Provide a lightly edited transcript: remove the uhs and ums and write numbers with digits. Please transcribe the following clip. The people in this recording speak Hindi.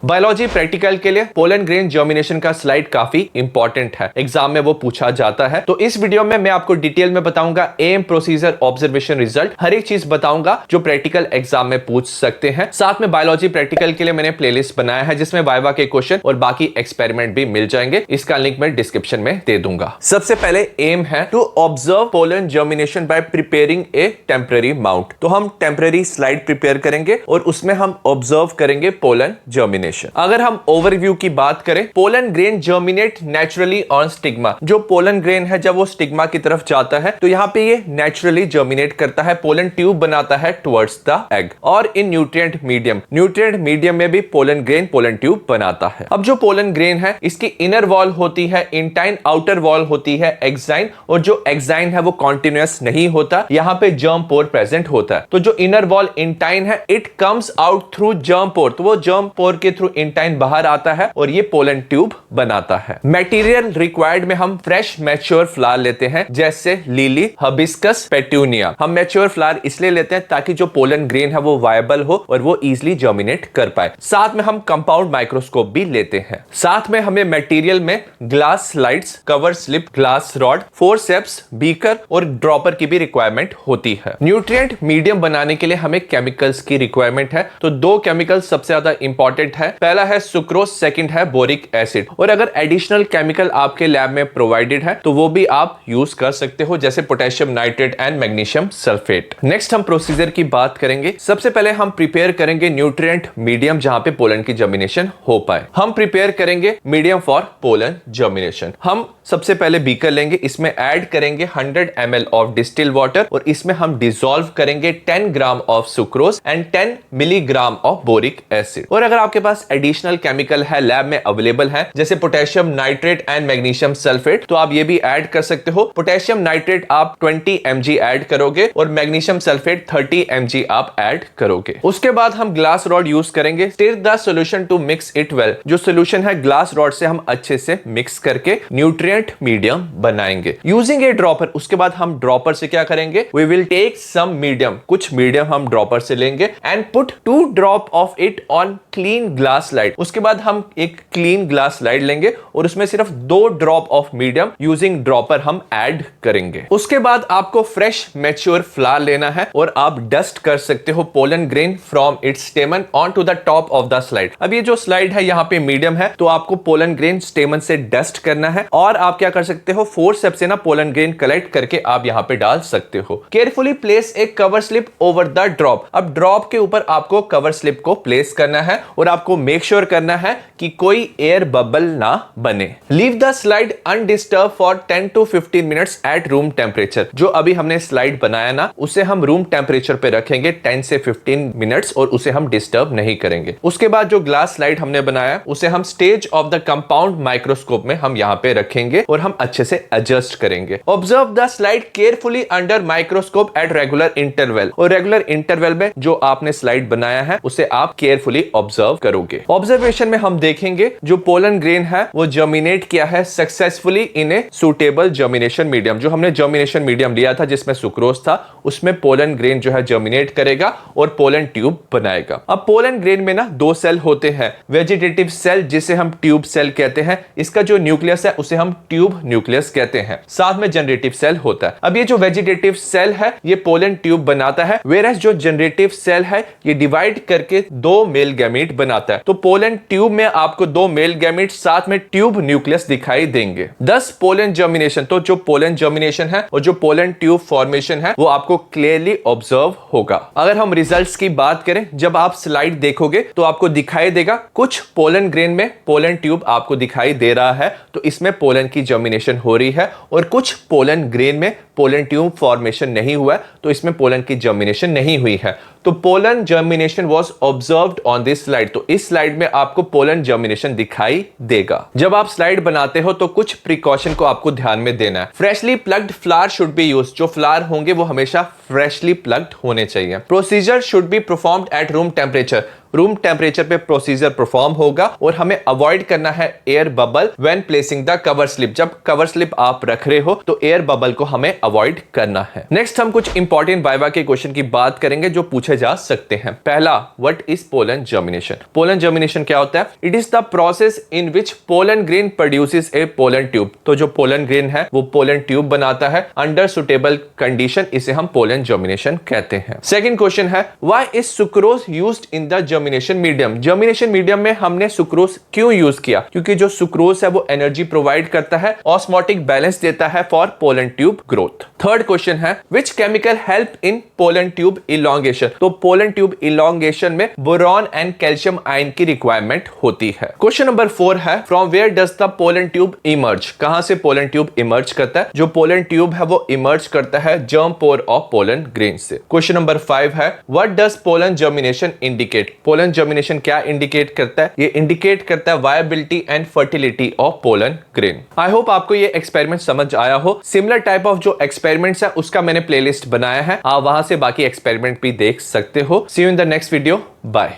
बायोलॉजी प्रैक्टिकल के लिए पोलन ग्रेन जर्मिनेशन का स्लाइड काफी इंपॉर्टेंट है, एग्जाम में वो पूछा जाता है। तो इस वीडियो में मैं आपको डिटेल में बताऊंगा एम, प्रोसीजर, ऑब्जर्वेशन, रिजल्ट, हर एक चीज बताऊंगा जो प्रैक्टिकल एग्जाम में पूछ सकते हैं। साथ में बायोलॉजी प्रैक्टिकल के लिए मैंने प्लेलिस्ट बनाया है जिसमें वाइवा के क्वेश्चन और बाकी एक्सपेरिमेंट भी मिल जाएंगे। इसका लिंक मैं डिस्क्रिप्शन में दे दूंगा। सबसे पहले एम है to observe pollen germination by preparing a temporary mount. तो हम टेम्पररी स्लाइड प्रिपेयर करेंगे और उसमें हम ऑब्जर्व करेंगे पोलन जर्मिनेशन। अगर हम ओवरव्यू की बात करें, pollen grain germinate naturally on stigma. जो पोलन ग्रेन है जब वो स्टिग्मा की तरफ जाता है तो यहाँ पे ये नेचुरली जर्मिनेट करता है, पोलन ट्यूब बनाता है टुवर्ड्स द एग। और इन न्यूट्रिएंट मीडियम में भी पोलन ग्रेन पोलन ट्यूब बनाता है। अब जो पोलन ग्रेन है इसकी इनर वॉल होती है इंटाइन, आउटर वॉल होती है एक्साइन, और जो एक्साइन है वो कॉन्टिन्यूअस नहीं होता, यहाँ पे जर्म पोर प्रेजेंट होता है। तो जो इनर वॉल इंटाइन है it comes out through germ pore, तो वो जर्म पोर के थ्रू इंटाइन बाहर आता है और ये पोलन ट्यूब बनाता है। मटेरियल रिक्वायर्ड में हम फ्रेश मैच्योर फ्लावर लेते हैं जैसे लिली, हिबिस्कस, पेटूनिया। हम मैच्योर फ्लावर इसलिए लेते हैं ताकि जो पोलन ग्रेन है वो वायबल हो और वो इजिली जर्मिनेट कर पाए। साथ में हम कंपाउंड माइक्रोस्कोप भी लेते हैं। साथ में हमें मटेरियल में glass slides, cover slip, glass rod, forceps, beaker और ड्रॉपर की भी रिक्वायरमेंट होती है। न्यूट्रिएंट मीडियम बनाने के लिए हमें केमिकल्स की रिक्वायरमेंट है। तो दो केमिकल सबसे ज्यादा इंपॉर्टेंट है, पहला है सुक्रोज, सेकंड है बोरिक एसिड। और अगर एडिशनल केमिकल आपके लैब में प्रोवाइडेड है तो वो भी आप यूज कर सकते हो जैसे potassium nitrate and magnesium sulphate. Next हम प्रोसीजर की बात करेंगे। सबसे पहले हम प्रिपेयर करेंगे न्यूट्रिएंट मीडियम जहां पे पोलन की जर्मिनेशन हो पाए। हम प्रिपेयर करेंगे मीडियम फॉर पोलन जर्मिनेशन। हम सबसे पहले बीकर लेंगे, इसमें ऐड करेंगे 100 ml ऑफ डिस्टिल वाटर और इसमें हम डिसॉल्व करेंगे 10 gram of sucrose and 10 milligram of boric acid. और अगर आपके पास एडिशनल केमिकल है लैब में अवेलेबल है जैसे potassium nitrate and magnesium sulphate तो आप ये भी ऐड कर सकते हो। पोटेशियम नाइट्रेट आप 20 mg ऐड करोगे और मैग्नीशियम सल्फेट 30 mg आप ऐड करोगे। उसके बाद हम ग्लास रॉड यूज करेंगे। Stir the solution to mix it well. जो सॉल्यूशन है ग्लास रॉड से हम अच्छे से मिक्स करके न्यूट्रिएंट मीडियम बनाएंगे यूजिंग ए ड्रॉपर। उसके बाद हम ड्रॉपर से क्या करेंगे, we will take some medium, कुछ मीडियम हम ड्रॉपर से लेंगे and put 2 drop of it on clean glass slide. उसके बाद हम एक क्लीन ग्लास स्लाइड लेंगे और उसमें सिर्फ 2 drop of medium using dropper हम ऐड करेंगे। उसके बाद आपको फ्रेश मैच्योर फ्लावर लेना है और आप डस्ट कर सकते हो pollen grain from its stamen on to the top of the slide. अब ये जो स्लाइड है यहाँ पे मीडियम है तो आपको पोलन ग्रेन स्टेमन से डस्ट करना है और आप क्या कर सकते हो, फोरसेप्स से ना पोलन ग्रेन कलेक्ट करके आप यहाँ पे डाल सकते हो। केयरफुली प्लेस एक cover slip over the drop. अब ड्रॉप के ऊपर आपको कवर स्लिप को प्लेस करना है और आपको मेक श्योर करना है कि कोई एयर बबल ना बने। Leave the slide undisturbed for 10 to 15 minutes at room temperature. जो अभी हमने स्लाइड बनाया ना उसे हम रूम टेम्परेचर पे रखेंगे 10 से 15 मिनट्स और उसे हम डिस्टर्ब नहीं करेंगे। उसके बाद जो ग्लास स्लाइड हमने बनाया उसे हम stage of the compound microscope में हम यहाँ पे रखेंगे और हम अच्छे से एडजस्ट करेंगे। Observe the slide carefully under microscope at regular interval. और रेगुलर इंटरवल में जो आपने स्लाइड बनाया है उसे आप केयरफुली ऑब्जर्व करोगे। ऑब्जर्वेशन में हम देखेंगे जो पोलन ग्रेन है वो जर्मिनेट किया है successfully in a suitable germination medium. जो हमने जर्मिनेशन मीडियम लिया था जिसमें सुक्रोज था उसमें पोलन ग्रेन जो है जर्मिनेट करेगा और पोलन ट्यूब बनाएगा। अब पोलन ग्रेन में ना 2 सेल होते हैं, वेजिटेटिव सेल जिसे हम ट्यूब सेल कहते हैं, इसका जो न्यूक्लियस है उसे हम ट्यूब न्यूक्लियस कहते हैं, साथ में जनरेटिव सेल होता है। अब ये जो वेजिटेटिव सेल है ये पोलन ट्यूब बनाता है, वेयरएज जो जनरेटिव सेल है ये डिवाइड करके 2 मेल गैमीट बनाता है। तो पोलन ट्यूब में आपको 2 मेल गैमीट साथ में ट्यूब न्यूक्लियस दिखाई देंगे। 10 पोलन जर्मिनेशन। तो जो पोलन जर्मिनेशन है और जो पोलन ट्यूब फॉर्मेशन है वो आपको क्लियरली ऑब्जर्व होगा। अगर हम रिजल्ट्स की बात करें, जब आप स्लाइड देखोगे तो आपको दिखाई देगा कुछ पोलन ग्रेन में पोलन ट्यूब आपको दिखाई दे रहा है तो इसमें पोलन की जर्मिनेशन हो रही है, और कुछ पोलन ग्रेन में पोलन ट्यूब फॉर्मेशन नहीं हुआ है तो इसमें पोलन की जर्मिनेशन नहीं हुई है। तो pollen germination was observed on this slide. तो इस स्लाइड में आपको पोलन जर्मिनेशन दिखाई देगा। जब आप स्लाइड बनाते हो तो कुछ प्रिकॉशन को आपको ध्यान में देना है। Freshly plucked flower should be used. जो फ्लावर होंगे वो हमेशा फ्रेशली प्लग्ड होने चाहिए। Procedure should be performed at room temperature. Room temperature पे प्रोसीजर परफॉर्म होगा और हमें अवॉइड करना है air bubble when placing the cover slip. जब कवर स्लिप आप रख रहे हो तो एयर बबल को हमें अवॉइड करना है। नेक्स्ट हम कुछ इंपॉर्टेंट वाइवा के क्वेश्चन की बात करेंगे जो पूछे जा सकते हैं। पहला, what is pollen germination? Pollen germination क्या होता है? It is the process in which pollen grain produces A pollen tube. तो जो पोलन ग्रेन है वो पोलन ट्यूब बनाता है अंडर सुटेबल कंडीशन, इसे हम पोलन जर्मिनेशन कहते हैं। सेकंड क्वेश्चन है, why is sucrose used in the germination medium? Germination medium में हमने सुक्रोज क्यों यूज किया? क्योंकि जो सुक्रोज है वो एनर्जी प्रोवाइड करता है, ऑस्मोटिक बैलेंस देता है for pollen tube growth. Third question है, which chemical help in pollen tube elongation? तो पोलन ट्यूब इलॉन्गेशन में बोरॉन एंड कैल्शियम आयन की रिक्वायरमेंट होती है। क्वेश्चन नंबर 4 है, from where does the pollen tube emerge? कहां से पोलन ट्यूब इमर्ज करता है? जो पोलन ट्यूब है वो इमर्ज करता है germ pore of pollen grain से। क्वेश्चन नंबर 5 है, what does pollen germination indicate? Pollen germination क्या इंडिकेट करता है? ये इंडिकेट करता है viability and fertility of pollen grain. I hope आपको ये एक्सपेरिमेंट समझ आया हो। सिमिलर टाइप ऑफ जो एक्सपेरिमेंट्स है उसका मैंने प्लेलिस्ट बनाया है, आप वहां से बाकी एक्सपेरिमेंट भी देख सकते हो। See you in the next video, bye.